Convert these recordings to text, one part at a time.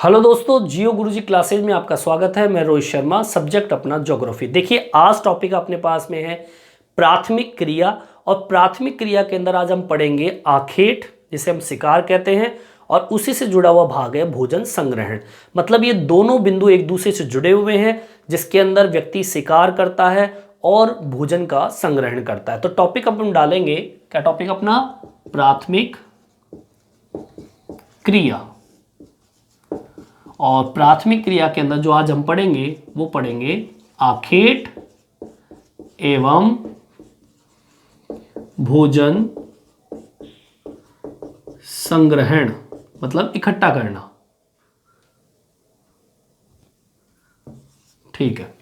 Hello दोस्तों, जियो गुरुजी classes में आपका स्वागत है। मैं रोहित शर्मा, सब्जेक्ट अपना ज्योग्राफी। देखिए, आज टॉपिक अपने पास में है प्राथमिक क्रिया। और प्राथमिक क्रिया के अंदर आज हम पढ़ेंगे आखेट, जिसे हम शिकार कहते हैं, और उसी से जुड़ा हुआ भाग है भोजन संग्रहण। मतलब ये दोनों बिंदु एक दूसरे से जुड़े हुए हैं, जिसके अंदर व्यक्ति शिकार करता है और भोजन का संग्रहण करता है। तो टॉपिक अपन डालेंगे, क्या टॉपिक अपना? प्राथमिक क्रिया। और प्राथमिक क्रिया के अंदर जो आज हम पढ़ेंगे वो पढ़ेंगे आखेट एवं भोजन संग्रहण, मतलब इकट्ठा करना। ठीक है,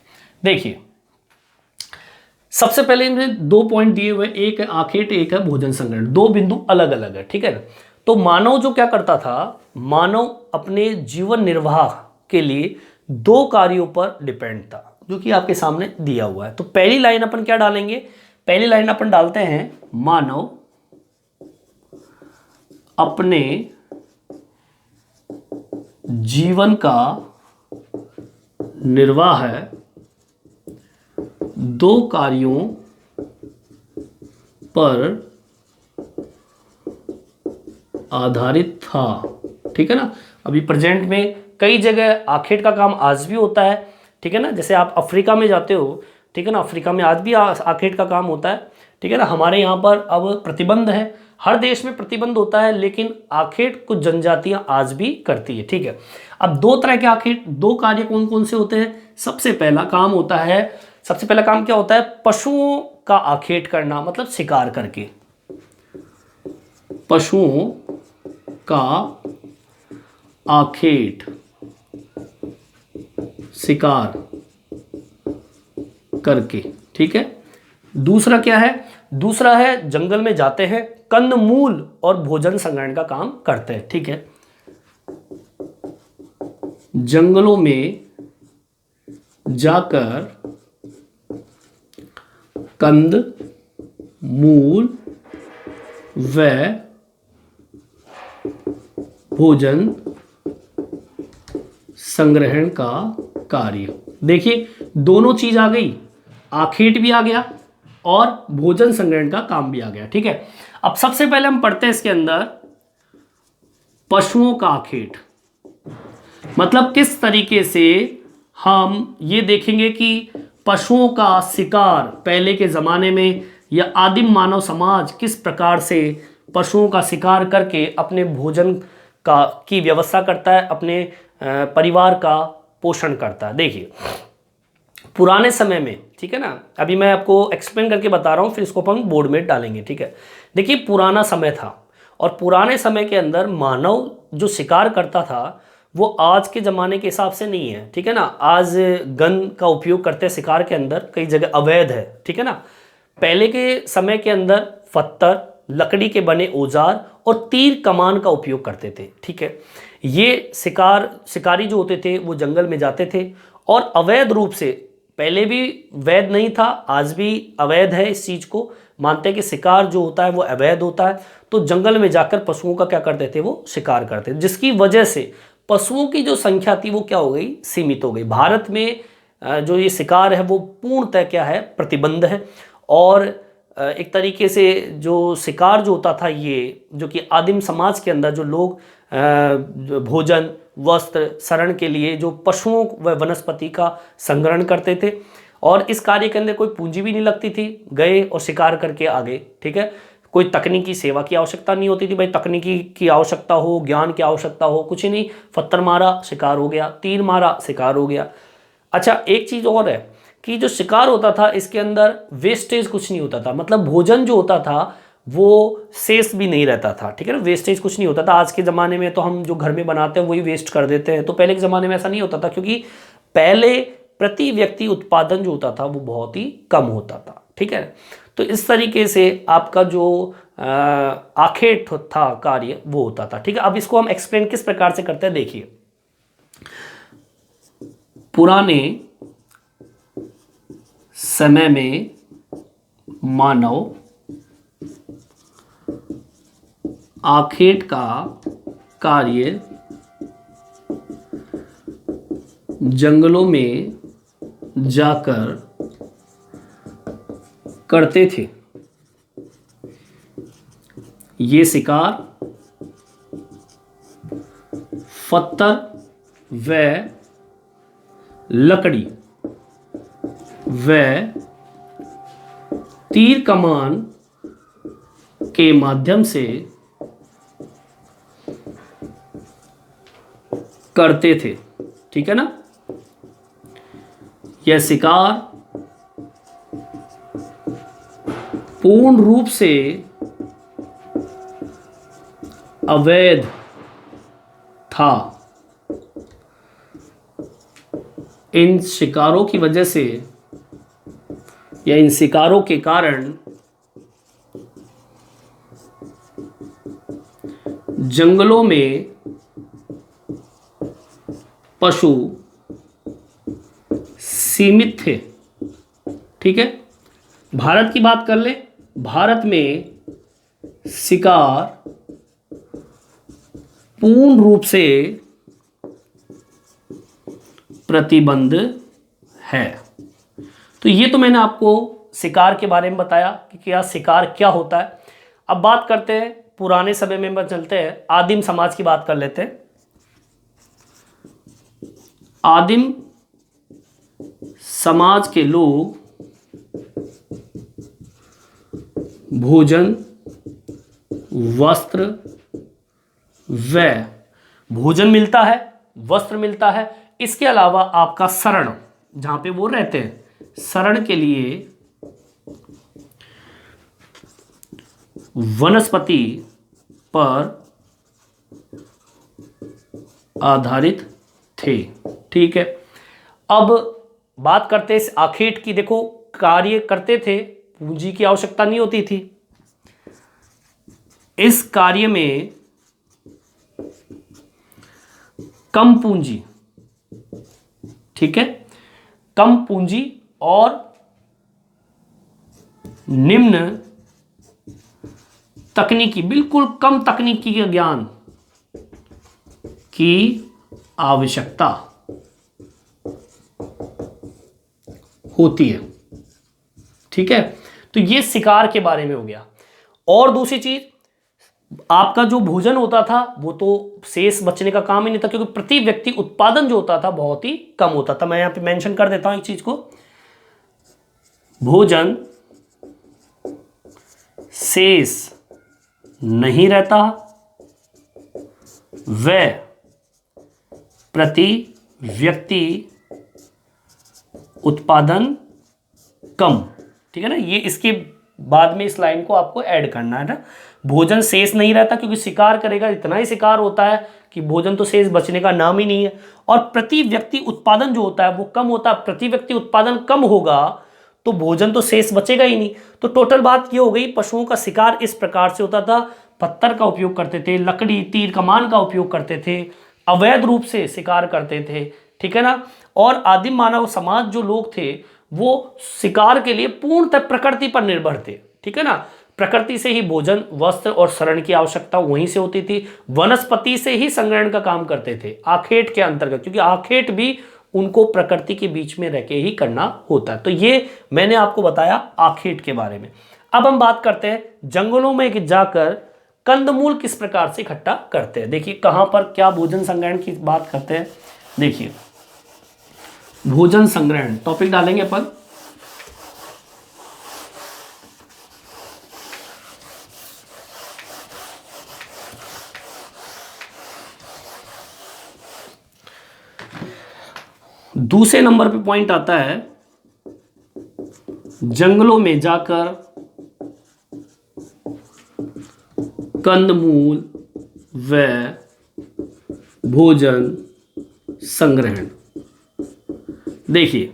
देखिए सबसे पहले इनमें दो पॉइंट दिए हुए, एक है आखेट, एक है भोजन संग्रहण। दो बिंदु अलग अलग है, ठीक है ना। तो मानव जो क्या करता था, मानव अपने जीवन निर्वाह के लिए दो कार्यों पर डिपेंड था, जो कि आपके सामने दिया हुआ है। तो पहली लाइन अपन क्या डालेंगे? पहली लाइन अपन डालते हैं, मानव अपने जीवन का निर्वाह दो कार्यों पर आधारित था। ठीक है ना। अभी प्रेजेंट में कई जगह आखेट का काम आज भी होता है, ठीक है ना। जैसे आप अफ्रीका में जाते हो, ठीक है ना, अफ्रीका में आज भी आखेट का काम होता है, ठीक है ना। हमारे यहाँ पर अब प्रतिबंध है, हर देश में प्रतिबंध होता है, लेकिन आखेट कुछ जनजातियां आज भी करती है, ठीक है। अब दो तरह के आखेट, दो कार्य कौन कौन से होते हैं? सबसे पहला काम होता है, सबसे पहला काम क्या होता है? पशुओं का आखेट करना, मतलब शिकार करके पशुओं का आखेट, शिकार करके, ठीक है। दूसरा क्या है? दूसरा है जंगल में जाते हैं, कंदमूल और भोजन संग्रहण का काम करते हैं, ठीक है। जंगलों में जाकर कंद मूल व भोजन संग्रहण का कार्य। देखिए, दोनों चीज आ गई, आखेट भी आ गया और भोजन संग्रहण का काम भी आ गया, ठीक है। अब सबसे पहले हम पढ़ते हैं इसके अंदर पशुओं का आखेट। मतलब किस तरीके से हम ये देखेंगे कि पशुओं का शिकार पहले के ज़माने में, या आदिम मानव समाज किस प्रकार से पशुओं का शिकार करके अपने भोजन का की व्यवस्था करता है, अपने परिवार का पोषण करता है। देखिए, पुराने समय में, ठीक है ना, अभी मैं आपको एक्सप्लेन करके बता रहा हूँ, फिर इसको अपन बोर्ड में डालेंगे, ठीक है। देखिए, पुराना समय था, और पुराने समय के अंदर मानव जो शिकार करता था वो आज के ज़माने के हिसाब से नहीं है, ठीक है ना। आज गन का उपयोग करते हैं शिकार के अंदर, कई जगह अवैध है, ठीक है ना। पहले के समय के अंदर पत्थर, लकड़ी के बने औजार और तीर कमान का उपयोग करते थे, ठीक है। ये शिकारी जो होते थे वो जंगल में जाते थे और अवैध रूप से, पहले भी वैध नहीं था, आज भी अवैध है, इस चीज़ को मानते हैं कि शिकार जो होता है वो अवैध होता है। तो जंगल में जाकर पशुओं का क्या करते थे, वो शिकार करते थे, जिसकी वजह से पशुओं की जो संख्या थी वो क्या हो गई, सीमित हो गई। भारत में जो ये शिकार है वो पूर्णतः क्या है, प्रतिबंध है। और एक तरीके से जो शिकार जो होता था, ये जो कि आदिम समाज के अंदर जो लोग भोजन, वस्त्र, शरण के लिए जो पशुओं व वनस्पति का संग्रहण करते थे, और इस कार्य के अंदर कोई पूंजी भी नहीं लगती थी, गए और शिकार करके आ गए, ठीक है। कोई तकनीकी सेवा की आवश्यकता नहीं होती थी, भाई तकनीकी की आवश्यकता हो, ज्ञान की आवश्यकता हो, कुछ ही नहीं, पत्थर मारा शिकार हो गया, तीर मारा शिकार हो गया। अच्छा, एक चीज़ और है कि जो शिकार होता था इसके अंदर वेस्टेज कुछ नहीं होता था, मतलब भोजन जो होता था वो शेष भी नहीं रहता था, ठीक है ना। वेस्टेज कुछ नहीं होता था। आज के ज़माने में तो हम जो घर में बनाते हैं वही वेस्ट कर देते हैं, तो पहले के ज़माने में ऐसा नहीं होता था, क्योंकि पहले प्रति व्यक्ति उत्पादन जो होता था वो बहुत ही कम होता था, ठीक है। तो इस तरीके से आपका जो आखेट था कार्य वो होता था, ठीक है। अब इसको हम एक्सप्लेन किस प्रकार से करते हैं, देखिए। पुराने समय में मानव आखेट का कार्य जंगलों में जाकर करते थे। ये शिकार पत्थर व लकड़ी व तीर कमान के माध्यम से करते थे। ठीक है ना। यह शिकार पूर्ण रूप से अवैध था। इन शिकारों की वजह से या इन शिकारों के कारण जंगलों में पशु सीमित थे। ठीक है। भारत की बात कर ले। भारत में शिकार पूर्ण रूप से प्रतिबंध है। तो ये तो मैंने आपको शिकार के बारे में बताया कि क्या शिकार क्या होता है। अब बात करते हैं पुराने समय में चलते हैं, आदिम समाज की बात कर लेते हैं। आदिम समाज के लोग भोजन, वस्त्र व भोजन मिलता है, वस्त्र मिलता है, इसके अलावा आपका शरण, जहां पे वो रहते हैं, शरण के लिए वनस्पति पर आधारित थे। ठीक है। अब बात करते हैं इस आखेट की। देखो, कार्य करते थे, पूंजी की आवश्यकता नहीं होती थी। इस कार्य में कम पूंजी, ठीक है, कम पूंजी और निम्न तकनीकी, बिल्कुल कम तकनीकी के ज्ञान की आवश्यकता होती है। ठीक है। तो ये शिकार के बारे में हो गया। और दूसरी चीज, आपका जो भोजन होता था वो तो शेष बचने का काम ही नहीं था, क्योंकि प्रति व्यक्ति उत्पादन जो होता था बहुत ही कम होता था। मैं यहां पे मेंशन कर देता हूं एक चीज को, भोजन शेष नहीं रहता व प्रति व्यक्ति उत्पादन कम। ठीक है ना। ये इसके बाद में इस लाइन को आपको ऐड करना है ना। भोजन शेष नहीं रहता, क्योंकि शिकार करेगा, इतना ही शिकार होता है कि भोजन तो शेष बचने का नाम ही नहीं है। और प्रति व्यक्ति उत्पादन जो होता है वो कम होता है। प्रति व्यक्ति उत्पादन कम होगा तो भोजन तो शेष बचेगा ही नहीं। तो टोटल बात ये हो गई, पशुओं का शिकार इस प्रकार से होता था। पत्थर का उपयोग करते थे, लकड़ी, तीर कमान का उपयोग करते थे, अवैध रूप से शिकार करते थे। ठीक है ना। और आदिम मानव समाज जो लोग थे वो शिकार के लिए पूर्णतः प्रकृति पर निर्भर थे। ठीक है ना। प्रकृति से ही भोजन, वस्त्र और शरण की आवश्यकता वहीं से होती थी। वनस्पति से ही संग्रहण का काम करते थे आखेट के अंतर्गत, क्योंकि आखेट भी उनको प्रकृति के बीच में रह के ही करना होता है। तो ये मैंने आपको बताया आखेट के बारे में। अब हम बात करते हैं जंगलों में जाकर कंदमूल किस प्रकार से इकट्ठा करते हैं। देखिए कहां पर क्या भोजन संग्रहण की बात करते हैं। देखिए भोजन संग्रहण टॉपिक डालेंगे अपन। दूसरे नंबर पे पॉइंट आता है जंगलों में जाकर कंदमूल व भोजन संग्रहण। देखिए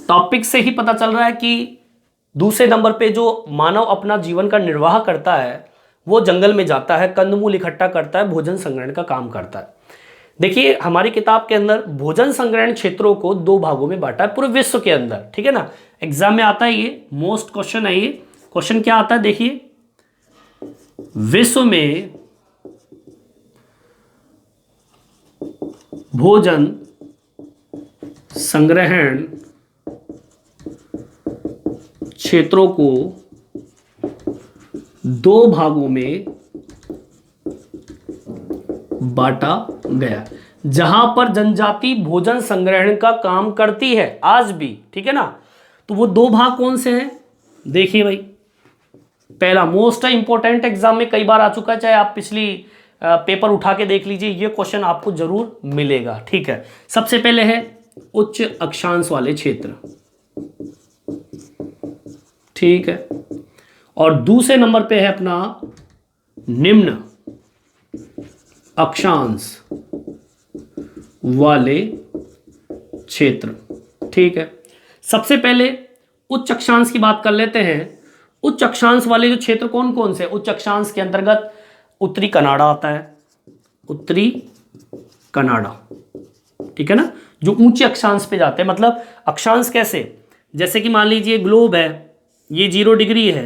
टॉपिक से ही पता चल रहा है कि दूसरे नंबर पे जो मानव अपना जीवन का निर्वाह करता है वो जंगल में जाता है, कंदमूल इकट्ठा करता है, भोजन संग्रहण का काम करता है। देखिए हमारी किताब के अंदर भोजन संग्रहण क्षेत्रों को दो भागों में बांटा है पूरे विश्व के अंदर। ठीक है ना। एग्जाम में आता है, ये मोस्ट क्वेश्चन है। ये क्वेश्चन क्या आता है, देखिए विश्व में भोजन संग्रहण क्षेत्रों को दो भागों में बांटा गया, जहां पर जनजाति भोजन संग्रहण का काम करती है आज भी, ठीक है ना। तो वो दो भाग कौन से हैं, देखिए भाई। पहला मोस्ट इंपॉर्टेंट, एग्जाम में कई बार आ चुका है, चाहे आप पिछली पेपर उठा के देख लीजिए, ये क्वेश्चन आपको जरूर मिलेगा, ठीक है। सबसे पहले है उच्च अक्षांश वाले क्षेत्र, ठीक है। और दूसरे नंबर पे है अपना निम्न अक्षांश वाले क्षेत्र, ठीक है। सबसे पहले उच्च अक्षांश की बात कर लेते हैं। उच्च अक्षांश वाले जो क्षेत्र कौन कौन से? उच्च अक्षांश के अंतर्गत उत्तरी कनाडा आता है, उत्तरी कनाडा, ठीक है ना, जो ऊंचे अक्षांश पे जाते हैं। मतलब अक्षांश कैसे, जैसे कि मान लीजिए ग्लोब है, ये 0 डिग्री है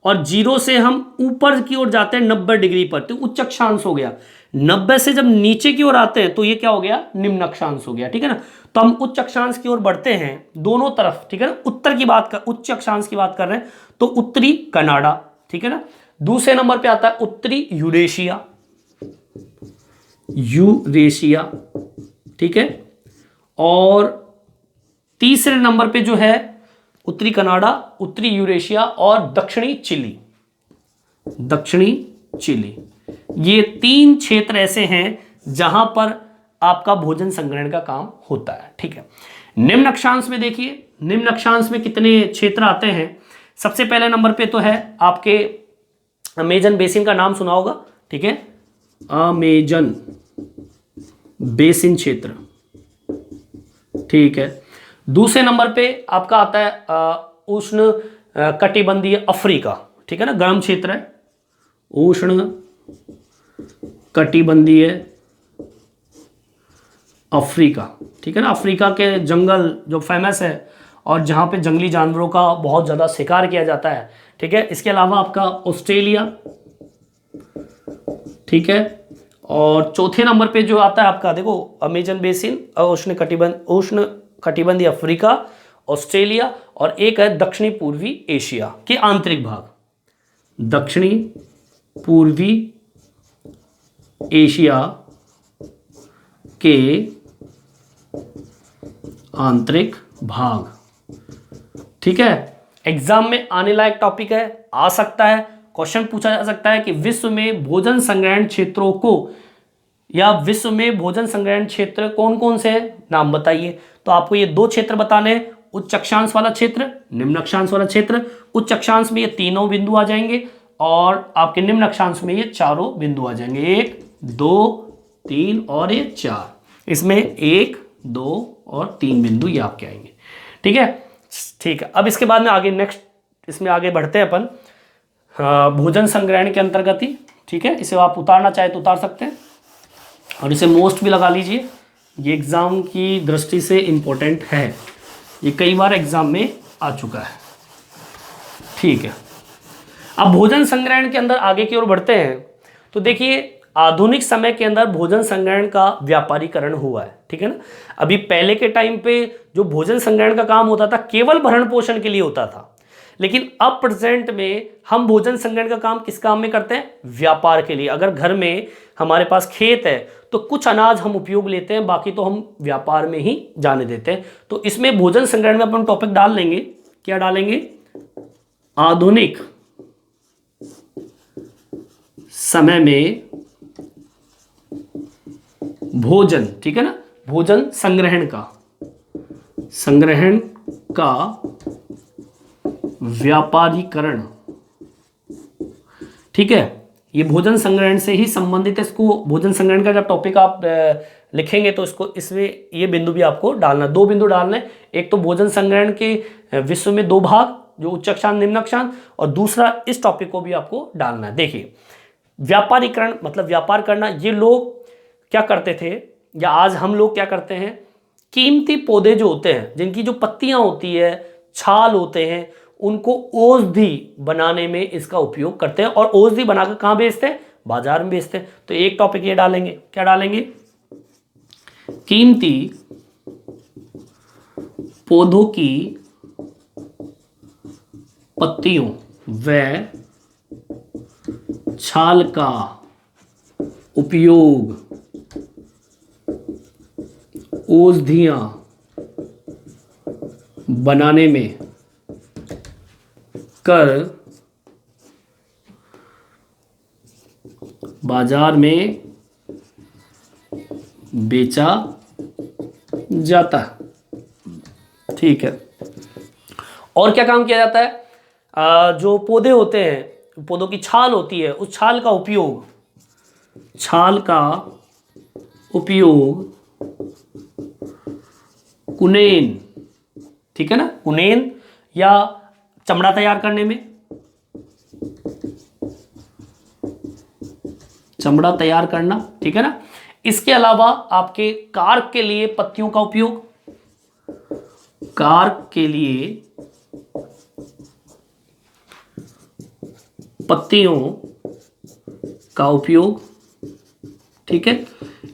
और 0 से हम ऊपर की ओर जाते हैं 90 डिग्री पर, तो उच्च अक्षांश हो गया। 90 से जब नीचे की ओर आते हैं तो ये क्या हो गया, निम्न अक्षांश हो गया, ठीक है ना। तो हम उच्च अक्षांश की ओर बढ़ते हैं दोनों तरफ, ठीक है ना। उत्तर की बात कर, उच्च अक्षांश की बात कर रहे हैं तो उत्तरी कनाडा, ठीक है ना। दूसरे नंबर पे आता है उत्तरी यूरेशिया, यूरेशिया, ठीक है। और तीसरे नंबर पे जो है उत्तरी कनाडा, उत्तरी यूरेशिया और दक्षिणी चिली, दक्षिणी चिली। ये 3 क्षेत्र ऐसे हैं जहां पर आपका भोजन संग्रहण का काम होता है, ठीक है। निम्न अक्षांश में देखिए, निम्न अक्षांश में कितने क्षेत्र आते हैं। सबसे पहले नंबर पे तो है आपके अमेजन बेसिन का नाम सुना होगा, ठीक है, अमेजन बेसिन क्षेत्र, ठीक है। दूसरे नंबर पे आपका आता है उष्ण कटिबंधीय अफ्रीका, ठीक है ना, गर्म क्षेत्र है, उष्ण कटिबंधीय अफ्रीका, ठीक है ना। अफ्रीका के जंगल जो फेमस है और जहाँ पे जंगली जानवरों का बहुत ज़्यादा शिकार किया जाता है, ठीक है। इसके अलावा आपका ऑस्ट्रेलिया, ठीक है। और चौथे नंबर पे जो आता है आपका, देखो, अमेजन बेसिन, उष्ण कटिबंधीय अफ्रीका, ऑस्ट्रेलिया, और एक है दक्षिणी पूर्वी एशिया के आंतरिक भाग, दक्षिणी पूर्वी एशिया के आंतरिक भाग, ठीक है। एग्जाम में आने लायक टॉपिक है, आ सकता है, क्वेश्चन पूछा जा सकता है कि विश्व में भोजन संग्रहण क्षेत्रों को, या विश्व में भोजन संग्रहण क्षेत्र कौन कौन से हैं, नाम बताइए। तो आपको ये 2 क्षेत्र बताने हैं, उच्च अक्षांश वाला क्षेत्र, निम्न अक्षांश वाला क्षेत्र। उच्च अक्षांश में ये तीनों बिंदु आ जाएंगे और आपके निम्न अक्षांश में ये चारों बिंदु आ जाएंगे, 1 2 3 और ये 4। इसमें 1 2 और 3 बिंदु ये आपके आएंगे, ठीक है। ठीक है, अब इसके बाद में आगे नेक्स्ट इसमें आगे बढ़ते हैं अपन भोजन संग्रहण के अंतर्गत ही, ठीक है। इसे आप उतारना चाहे तो उतार सकते हैं और इसे मोस्ट भी लगा लीजिए, ये एग्जाम की दृष्टि से इंपॉर्टेंट है, ये कई बार एग्जाम में आ चुका है, ठीक है। अब भोजन संग्रहण के अंदर आगे की ओर बढ़ते हैं तो देखिए, आधुनिक समय के अंदर भोजन संग्रहण का व्यापारीकरण हुआ है, ठीक है ना। अभी पहले के टाइम पे जो भोजन संग्रहण का काम होता था केवल भरण पोषण के लिए होता था, लेकिन अब प्रेजेंट में हम भोजन संग्रहण का काम किस काम में करते हैं, व्यापार के लिए। अगर घर में हमारे पास खेत है तो कुछ अनाज हम उपयोग लेते हैं, बाकी तो हम व्यापार में ही जाने देते हैं। तो इसमें भोजन संग्रहण में अपन टॉपिक डाल लेंगे, क्या डालेंगे, आधुनिक समय में भोजन, ठीक है ना, भोजन संग्रहण का व्यापारीकरण, ठीक है। ये भोजन संग्रहण से ही संबंधित है। इसको भोजन संग्रहण का जब टॉपिक आप लिखेंगे तो इसको इसमें ये बिंदु भी आपको डालना, 2 बिंदु डालना है। एक तो भोजन संग्रहण के विश्व में 2 भाग, जो उच्च अक्षांश निम्न अक्षांश, और दूसरा इस टॉपिक को भी आपको डालना है। देखिए, व्यापारीकरण मतलब व्यापार करना। ये लोग क्या करते थे, या आज हम लोग क्या करते हैं, कीमती पौधे जो होते हैं, जिनकी जो पत्तियां होती है, छाल होते हैं, उनको औषधि बनाने में इसका उपयोग करते हैं और औषधि बनाकर कहाँ बेचते हैं, बाजार में बेचते हैं। तो एक टॉपिक ये डालेंगे, क्या डालेंगे, कीमती पौधों की पत्तियों व छाल का उपयोग औषधियां बनाने में कर बाजार में बेचा जाता है। ठीक है, और क्या काम किया जाता है? जो पौधे होते हैं, पौधों की छाल होती है, उस छाल का उपयोग कुनेन, ठीक है ना, कुनेन या चमड़ा तैयार करने में, चमड़ा तैयार करना, ठीक है ना। इसके अलावा आपके कार्क के लिए पत्तियों का उपयोग, कार्क के लिए पत्तियों का उपयोग, ठीक है।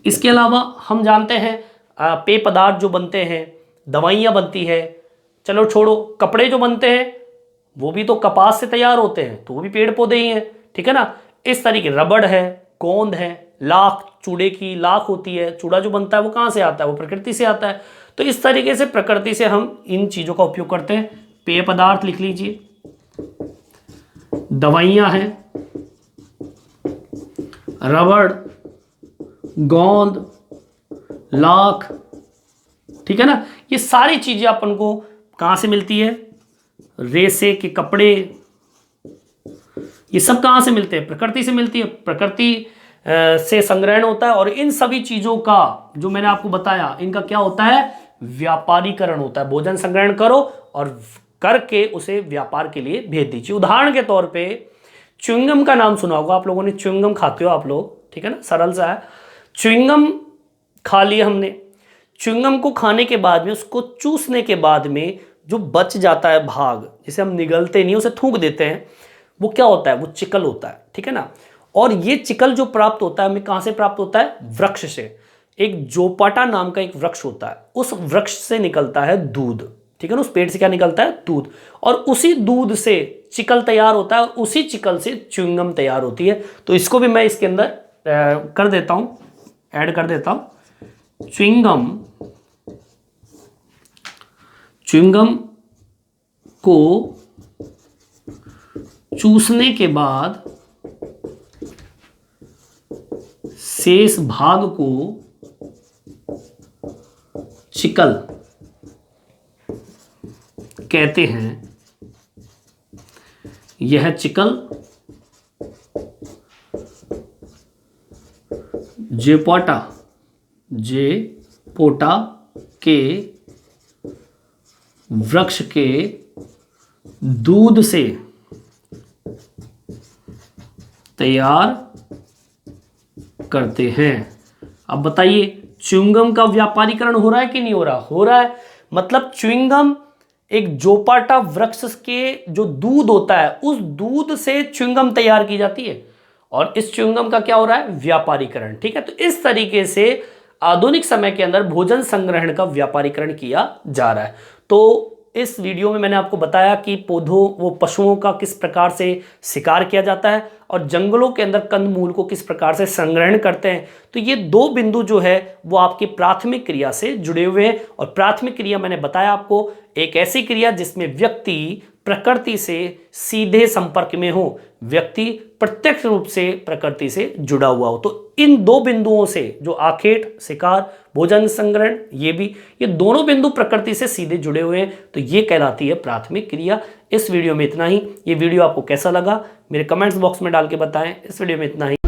इसके अलावा हम जानते हैं पेय पदार्थ जो बनते हैं, दवाइयाँ बनती है, चलो छोड़ो, कपड़े जो बनते हैं वो भी तो कपास से तैयार होते हैं, तो वो भी पेड़ पौधे ही हैं, ठीक है ना। इस तरीके रबड़ है, गोंद है, लाख, चूड़े की लाख होती है, चूड़ा जो बनता है वो कहाँ से आता है? वो प्रकृति से आता है। तो इस तरीके से प्रकृति से हम इन चीज़ों का उपयोग करते हैं। पेय पदार्थ लिख लीजिए, दवाइयाँ हैं, रबड़, गोंद, लाख, ठीक है ना। ये सारी चीजें अपन को कहां से मिलती है? रेशे के कपड़े, ये सब कहां से मिलते हैं? प्रकृति से मिलती है। प्रकृति से संग्रहण होता है, और इन सभी चीजों का जो मैंने आपको बताया, इनका क्या होता है? व्यापारीकरण होता है। भोजन संग्रहण करो और करके उसे व्यापार के लिए भेज दीजिए। उदाहरण के तौर पे च्युइंगम का नाम सुना होगा आप लोगों ने, च्युइंगम खाते हो आप लोग, ठीक है ना, सरल सा है। च्युइंगम खा लिया हमने, च्युइंगम को खाने के बाद में, उसको चूसने के बाद में जो बच जाता है भाग, जिसे हम निगलते नहीं, उसे थूक देते हैं, वो क्या होता है? वो चिकल होता है, ठीक है ना। और ये चिकल जो प्राप्त होता है हमें कहां से प्राप्त होता है? वृक्ष से। एक जोपाटा नाम का एक वृक्ष होता है, उस वृक्ष से निकलता है दूध, ठीक है ना। उस पेड़ से क्या निकलता है? दूध। और उसी दूध से चिकल तैयार होता है, और उसी चिकल से च्युइंगम तैयार होती है। तो इसको भी मैं इसके अंदर कर देता हूं, ऐड कर देता हूं। च्युइंगम को चूसने के बाद शेष भाग को चिकल कहते हैं। यह चिकल जेपोटा के वृक्ष के दूध से तैयार करते हैं। अब बताइए, च्युइंगम का व्यापारीकरण हो रहा है कि नहीं हो रहा? हो रहा है। मतलब च्युइंगम एक जोपाटा वृक्ष के जो दूध होता है, उस दूध से च्युइंगम तैयार की जाती है, और इस च्युइंगम का क्या हो रहा है? व्यापारीकरण, ठीक है। तो इस तरीके से आधुनिक समय के अंदर भोजन संग्रहण का व्यापारीकरण किया जा रहा है। तो इस वीडियो में मैंने आपको बताया कि पशुओं का किस प्रकार से शिकार किया जाता है, और जंगलों के अंदर कंदमूल को किस प्रकार से संग्रहण करते हैं। तो ये दो बिंदु जो है वो आपकी प्राथमिक क्रिया से जुड़े हुए हैं। और प्राथमिक क्रिया मैंने बताया आपको, एक ऐसी क्रिया जिसमें व्यक्ति प्रकृति से सीधे संपर्क में हो, व्यक्ति प्रत्यक्ष रूप से प्रकृति से जुड़ा हुआ हो। तो इन दो बिंदुओं से, जो आखेट, शिकार, भोजन संग्रहण, ये दोनों बिंदु प्रकृति से सीधे जुड़े हुए हैं, तो ये कहलाती है प्राथमिक क्रिया। इस वीडियो में इतना ही। ये वीडियो आपको कैसा लगा मेरे कमेंट्स बॉक्स में डाल के बताएं। इस वीडियो में इतना ही।